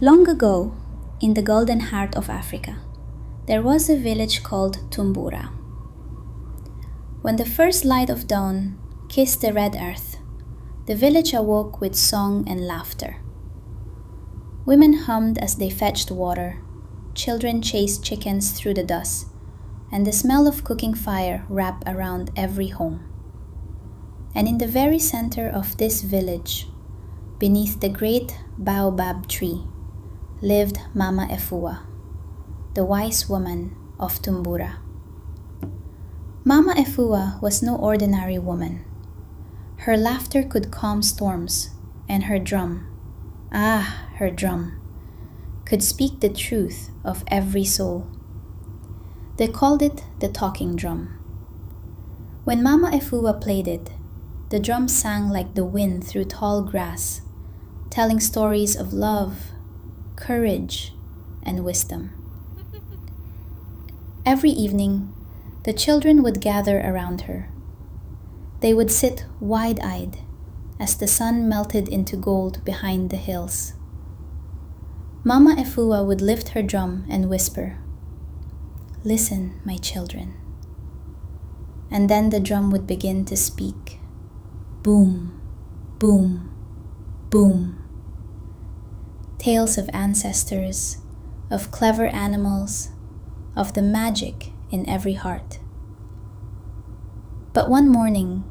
Long ago, in the golden heart of Africa, there was a village called Tumbura. When the first light of dawn kissed the red earth, the village awoke with song and laughter. Women hummed as they fetched water, children chased chickens through the dust, and the smell of cooking fire wrapped around every home. And in the very center of this village, beneath the great baobab tree, lived Mama Efua, the wise woman of Tumbura. Mama Efua was no ordinary woman. Her laughter could calm storms, and her drum, her drum, could speak the truth of every soul. They called it the talking drum. When Mama Efua played it, the drum sang like the wind through tall grass, telling stories of love, courage, and wisdom. Every evening, the children would gather around her. They would sit wide-eyed as the sun melted into gold behind the hills. Mama Efua would lift her drum and whisper, "Listen, my children." And then the drum would begin to speak. Boom, boom, boom. Tales of ancestors, of clever animals, of the magic in every heart. But one morning,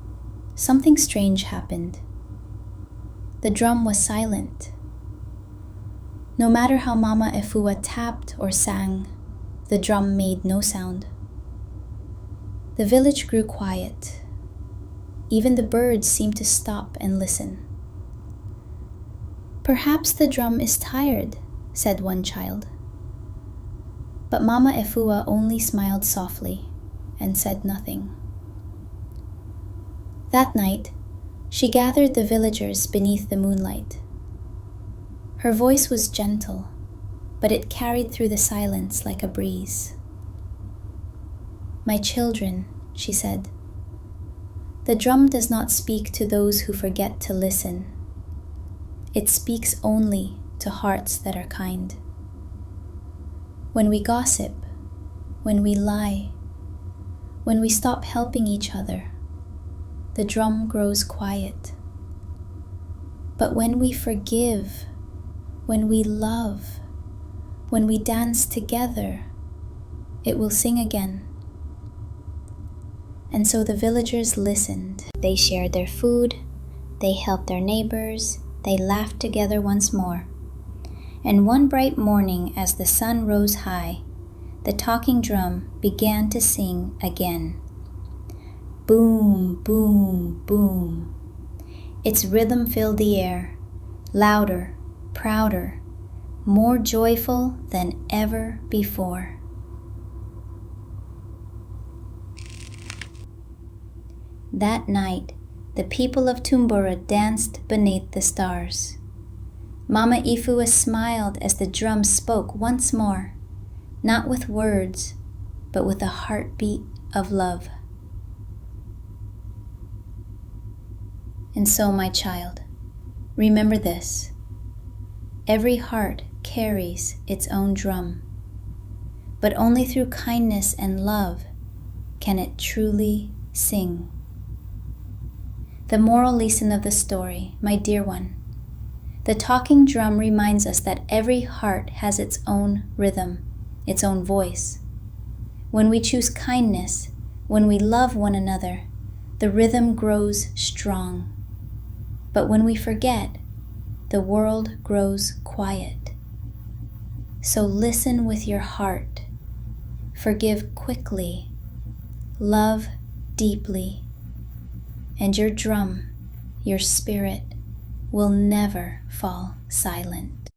something strange happened. The drum was silent. No matter how Mama Efua tapped or sang, the drum made no sound. The village grew quiet. Even the birds seemed to stop and listen. "Perhaps the drum is tired," said one child. But Mama Efua only smiled softly and said nothing. That night, she gathered the villagers beneath the moonlight. Her voice was gentle, but it carried through the silence like a breeze. "My children," she said, "the drum does not speak to those who forget to listen. It speaks only to hearts that are kind. When we gossip, when we lie, when we stop helping each other, the drum grows quiet. But when we forgive, when we love, when we dance together, it will sing again." And so the villagers listened. They shared their food, they helped their neighbors, they laughed together once more. And one bright morning, as the sun rose high, the talking drum began to sing again. Boom, boom, boom. Its rhythm filled the air, louder, prouder, more joyful than ever before. That night, the people of Tumbura danced beneath the stars. Mama Efua smiled as the drum spoke once more, not with words, but with a heartbeat of love. And so, my child, remember this: every heart carries its own drum, but only through kindness and love can it truly sing. The moral lesson of the story, my dear one: the talking drum reminds us that every heart has its own rhythm, its own voice. When we choose kindness, when we love one another, the rhythm grows strong. But when we forget, the world grows quiet. So listen with your heart, forgive quickly, love deeply, and your drum, your spirit, will never fall silent.